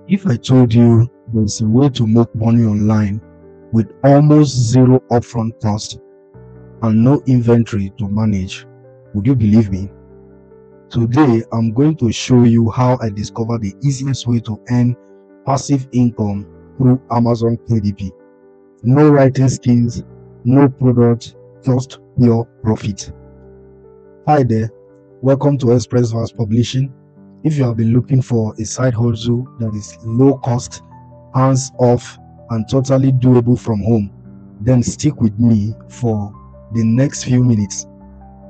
If I told you there's a way to make money online with almost zero upfront cost and no inventory to manage, would you believe me? Today, I'm going to show you how I discovered the easiest way to earn passive income through Amazon KDP. No writing skills, no product, just pure profit. Hi there, welcome to Express Vast Publishing. If you have been looking for a side hustle that is low cost, hands off, and totally doable from home, then stick with me for the next few minutes.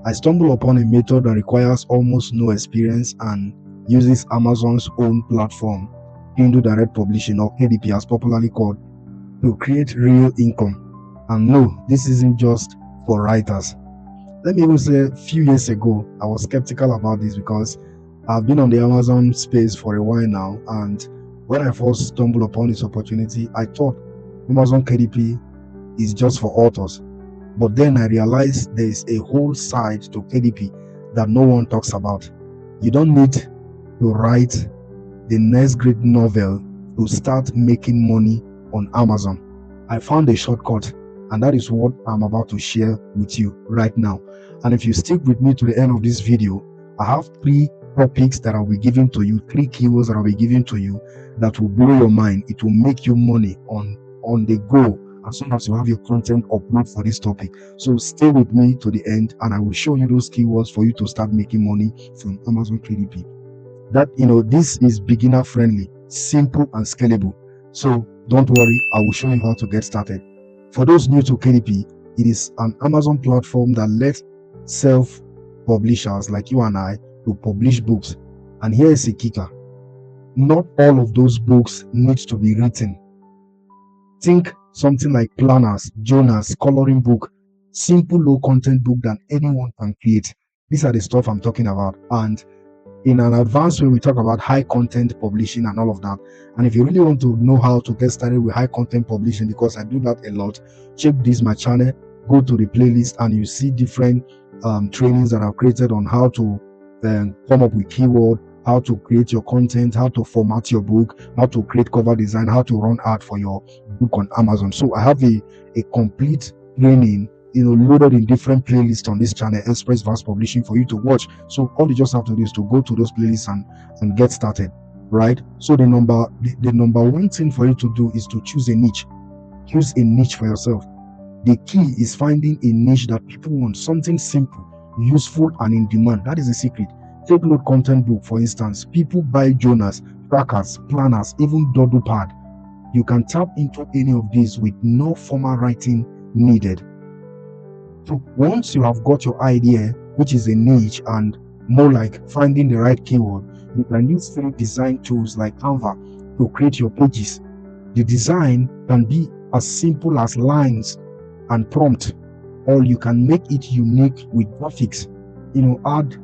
I stumbled upon a method that requires almost no experience and uses Amazon's own platform, Kindle Direct Publishing, or KDP as popularly called, to create real income. And no, this isn't just for writers. Let me even say, a few years ago, I was skeptical about this because I've been on the Amazon space for a while now, and when I first stumbled upon this opportunity, I thought Amazon KDP is just for authors. But then I realized there is a whole side to KDP that no one talks about. You don't need to write the next great novel to start making money on Amazon. I found a shortcut, and that is what I'm about to share with you right now. And if you stick with me to the end of this video, I have 3 topics that I'll be giving to you, 3 keywords that I'll be giving to you that will blow your mind. It will make you money on the go as soon as you have your content upload for this topic. So stay with me to the end, and I will show you those keywords for you to start making money from Amazon KDP. That, this is beginner friendly, simple and scalable. So don't worry, I will show you how to get started. For those new to KDP, it is an Amazon platform that lets self-publishers like you and I to publish books. And here is a kicker. Not all of those books need to be written. Think something like planners, journals, coloring book, simple low content book that anyone can create. These are the stuff I'm talking about. And in an advanced way, we talk about high content publishing and all of that. And if you really want to know how to get started with high content publishing, because I do that a lot, check my channel, go to the playlist, and you see different trainings that I've created on how to come up with keyword, how to create your content, how to format your book, how to create cover design, how to run ad for your book on Amazon. So I have a complete training loaded in different playlists on this channel, Express Vast Publishing, for you to watch. So all you just have to do is to go to those playlists and get started, right? So the number 1 thing for you to do is to choose a niche. Choose a niche for yourself. The key is finding a niche that people want, something simple, useful, and in demand. That is the secret. Take note content book, for instance. People buy journals, trackers, planners, even doodle pad. You can tap into any of these with no formal writing needed. So once you have got your idea, which is a niche, and more like finding the right keyword, you can use free design tools like Canva to create your pages. The design can be as simple as lines and prompt, or you can make it unique with graphics, add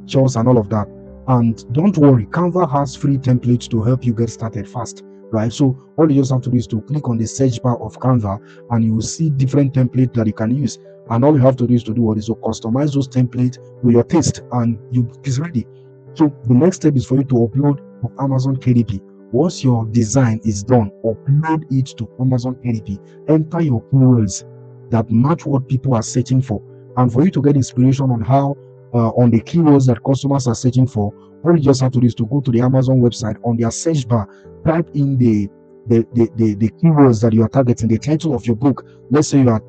chores and all of that. And don't worry, Canva has free templates to help you get started fast, right? So all you just have to do is to click on the search bar of Canva, and you will see different templates that you can use. And all you have to do is to customize those templates to your taste, and it's ready. So the next step is for you to upload to Amazon KDP. Once your design is done, upload it to Amazon KDP. Enter your keywords that match what people are searching for. And for you to get inspiration on how on the keywords that customers are searching for, all you just have to do is to go to the Amazon website. On their search bar, type in the keywords that you are targeting, the title of your book. Let's say the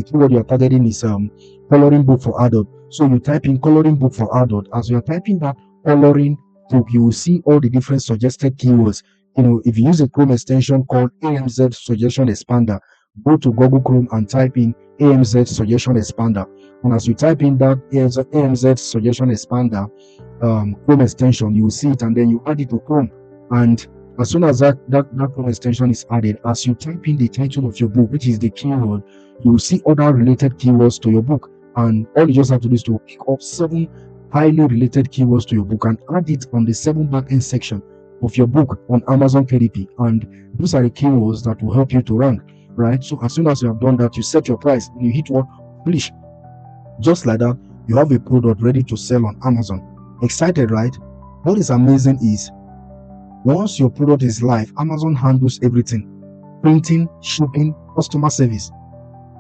keyword you are targeting is coloring book for adult. So you type in coloring book for adult. As you are typing that coloring book, you will see all the different suggested keywords. If you use a Chrome extension called AMZ Suggestion Expander, go to Google Chrome and type in AMZ Suggestion Expander. And as you type in that AMZ Suggestion Expander Chrome extension, you will see it, and then you add it to Chrome. And as soon as that Chrome extension is added, as you type in the title of your book, which is the keyword, you will see other related keywords to your book. And all you just have to do is to pick up 7 highly related keywords to your book and add it on the 7 backend section of your book on Amazon KDP. And those are the keywords that will help you to rank, right? So as soon as you have done that, you set your price, you hit what? Publish. Just like that, you have a product ready to sell on Amazon. Excited, right? What is amazing is Once your product is live, Amazon handles everything: printing, shipping, customer service.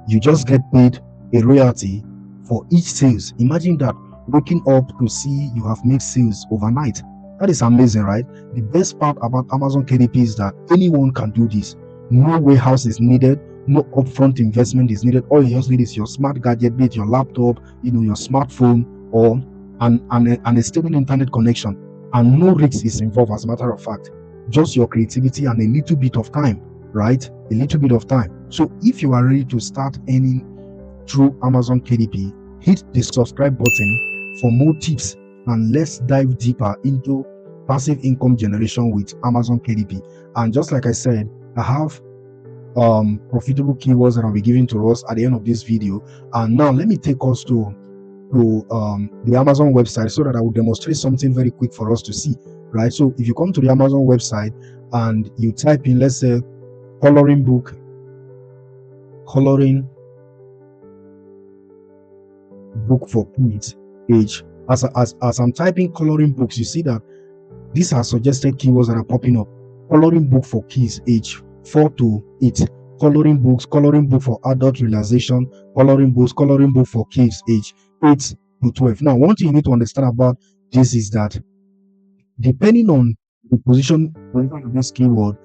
You just get paid a royalty for each sales. Imagine that, waking up to see you have made sales overnight. That is amazing, right? The best part about Amazon KDP is that anyone can do this. No warehouse is needed, no upfront investment is needed. All you just need is your smart gadget, be it your laptop, your smartphone, or a stable internet connection. And no risk is involved, as a matter of fact. Just your creativity and a little bit of time, right? A little bit of time. So if you are ready to start earning through Amazon KDP, hit the subscribe button for more tips, and let's dive deeper into passive income generation with Amazon KDP. And just like I said, I have profitable keywords that I'll be giving to us at the end of this video. And now let me take us to the Amazon website so that I will demonstrate something very quick for us to see, right? So if you come to the Amazon website and you type in, let's say, coloring book for kids age, as I'm typing coloring books, you see that these are suggested keywords that are popping up. Coloring book for kids age 4 to 8, coloring book for adult realization, coloring book for kids age 8 to 12. Now, one thing you need to understand about this is that depending on the position of this keyword,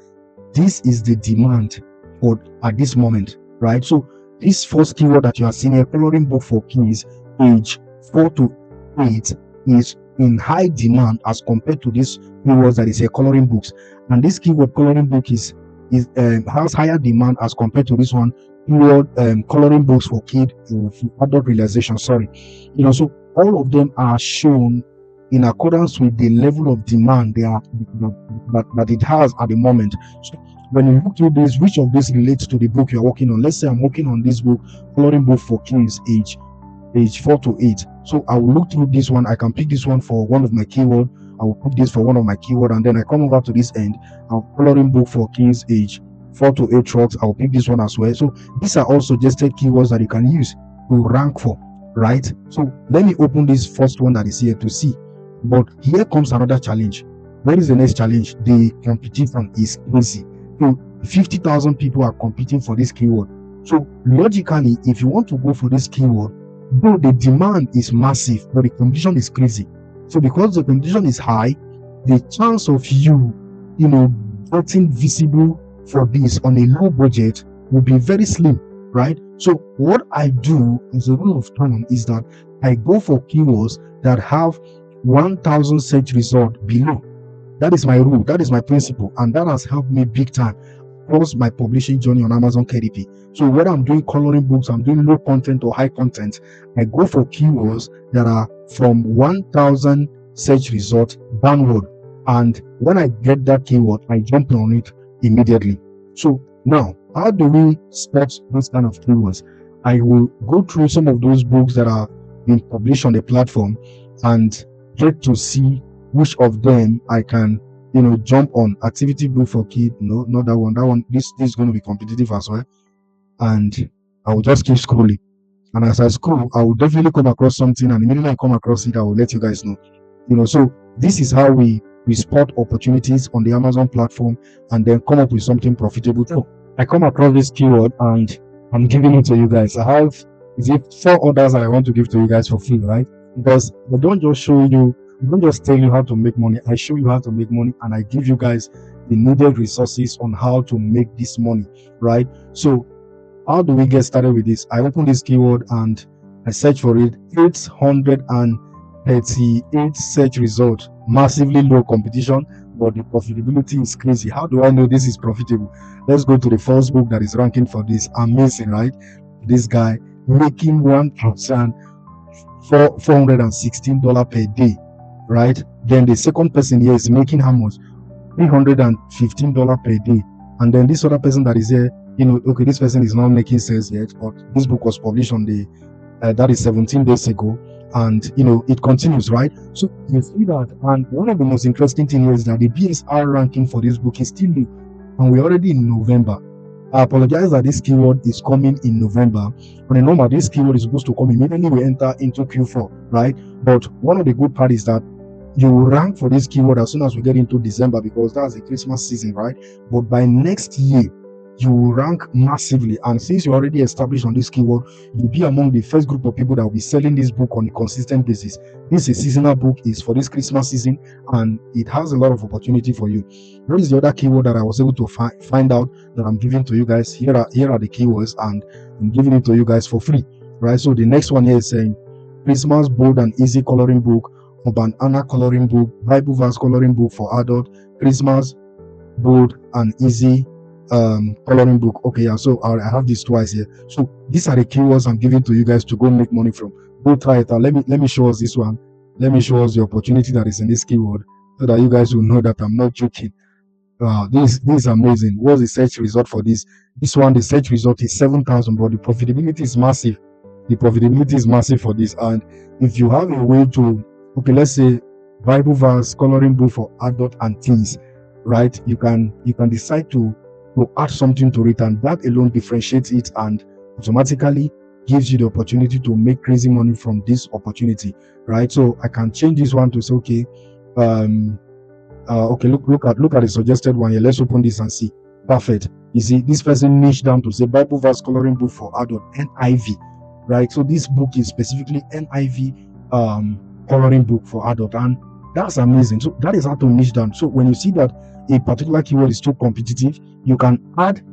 this is the demand for at this moment, right? So this first keyword that you are seeing here, coloring book for kids age 4 to 8, is in high demand as compared to this keyword that is a coloring books. And this keyword coloring book has higher demand as compared to this one keyword coloring books for kid adult realization. So all of them are shown in accordance with the level of demand that it has at the moment. So when you look through this, which of this relates to the book you're working on? Let's say I'm working on this book, coloring book for kids age 4 to 8. So I will look through this one. I can pick this one for one of my keyword. I will put this for one of my keyword, and then I come over to this end. I'll coloring book for kids age 4 to 8 trucks. I'll pick this one as well. So these are all suggested keywords that you can use to rank for, right? So let me open this first one that is here to see. But here comes another challenge. What is the next challenge? The competition is crazy. So 50,000 people are competing for this keyword. So logically, if you want to go for this keyword, though the demand is massive, but the competition is crazy. So because the competition is high, the chance of you, getting visible for this on a low budget will be very slim, right? So what I do as a rule of thumb is that I go for keywords that have 1,000 search results below. That is my rule. That is my principle. And that has helped me big time across my publishing journey on Amazon KDP. So whether I'm doing coloring books, I'm doing low content or high content, I go for keywords that are from 1,000 search results downward. And when I get that keyword, I jump on it immediately. So now, how do we spot this kind of keywords? I will go through some of those books that are being published on the platform and get to see which of them I can jump on. Activity book for kids, no, not that one. This is going to be competitive as well. And I will just keep scrolling, and as I scroll, I will definitely come across something, and immediately I come across it, I will let you guys know. So this is how we spot opportunities on the Amazon platform and then come up with something profitable. So I come across this keyword and I'm giving it to you guys. I have 4 others that I want to give to you guys for free, right? Because I don't just show you, I don't just tell you how to make money. I show you how to make money, and I give you guys the needed resources on how to make this money, right? So how do we get started with this? I open this keyword and I search for it. 838 search results, massively low competition, but the profitability is crazy. How do I know this is profitable? Let's go to the first book that is ranking for this. Amazing, right? This guy making $1,416 per day, right? Then the second person here is making how much? $315 per day. And then this other person that is here, okay, this person is not making sales yet, but this book was published on the that is 17 days ago, and it continues, right? So you see that. And one of the most interesting things is that the BSR ranking for this book is still new, and we're already in November. I apologize that this keyword is coming in November. On a normal, this keyword is supposed to come immediately we enter into Q4, right? But one of the good part is that you will rank for this keyword as soon as we get into December, because that's the Christmas season, right? But by next year, you will rank massively. And since you're already established on this keyword, you'll be among the first group of people that will be selling this book on a consistent basis. This is a seasonal book, is for this Christmas season, and it has a lot of opportunity for you. What is the other keyword that I was able to find out that I'm giving to you guys? Here are the keywords, and I'm giving it to you guys for free, right? So the next one here is saying Christmas bold and easy coloring book, Urban Anna coloring book, Bible verse coloring book for adult, Christmas bold and easy coloring book. Okay, yeah, so I have this twice here. So these are the keywords I'm giving to you guys to go make money from. Go try it out. Let me show us this one. Let me show us the opportunity that is in this keyword, so that you guys will know that I'm not joking. This is amazing. What's the search result for this? This one, the search result is 7,000, but the profitability is massive. The profitability is massive for this. And if you have a way to, okay, let's say Bible verse coloring book for adult and teens, right? You can decide to add something to it, and that alone differentiates it and automatically gives you the opportunity to make crazy money from this opportunity, right? So I can change this one to say, okay, okay, look at the suggested one here. Let's open this and see. Perfect. You see, this person niched down to say Bible verse coloring book for adult, NIV, right? So this book is specifically NIV coloring book for adult, and that's amazing. So that is how to niche down. So when you see that a particular keyword is too competitive, you can add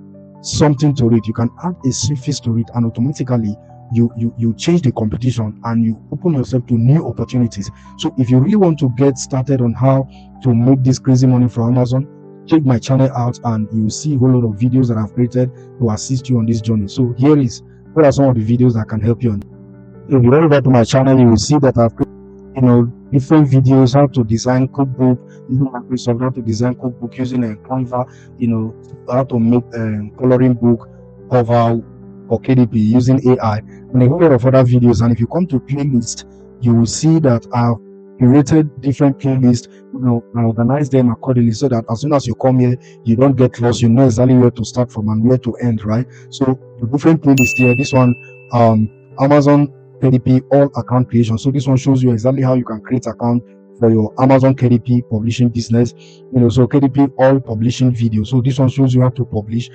something to it. You can add a suffix to it, and automatically you change the competition and you open yourself to new opportunities. So if you really want to get started on how to make this crazy money from Amazon, check my channel out, and you will see a whole lot of videos that I've created to assist you on this journey. So here are some of the videos that can help you on. If you go to my channel, you will see that I've created, different videos, how to design cookbook using Microsoft, how to design cookbook using a Canva, how to make a coloring book cover or KDP using AI, and a whole lot of other videos. And if you come to playlist, you will see that I've curated different playlists, and organize them accordingly, so that as soon as you come here, you don't get lost. You know exactly where to start from and where to end, right? So the different playlists here, this one, Amazon KDP all account creation. So this one shows you exactly how you can create account for your Amazon KDP publishing business. So KDP all publishing video. So this one shows you how to publish.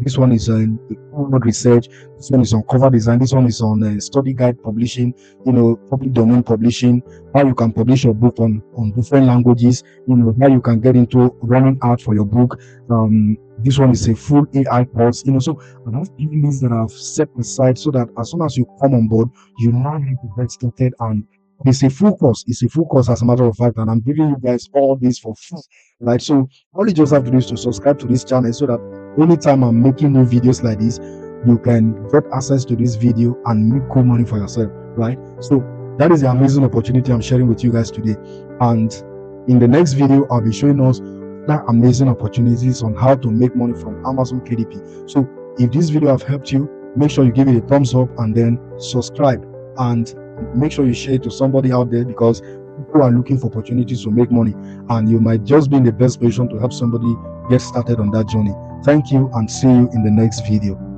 This one is on research. This one is on cover design. This one is on study guide publishing. Public domain publishing. How you can publish your book on different languages. How you can get into running out for your book. This one is a full AI course. So I have playlists that I've set aside, so that as soon as you come on board, you know how to get started. And it's a full course. It's a full course, as a matter of fact, and I'm giving you guys all this for free, right? So all you just have to do is to subscribe to this channel, so that anytime I'm making new videos like this, you can get access to this video and make cool money for yourself, right? So that is the amazing opportunity I'm sharing with you guys today. And in the next video, I'll be showing us that amazing opportunities on how to make money from Amazon KDP. So if this video have helped you, make sure you give it a thumbs up and then subscribe, and make sure you share it to somebody out there, because people are looking for opportunities to make money, and you might just be in the best position to help somebody get started on that journey. Thank you, and see you in the next video.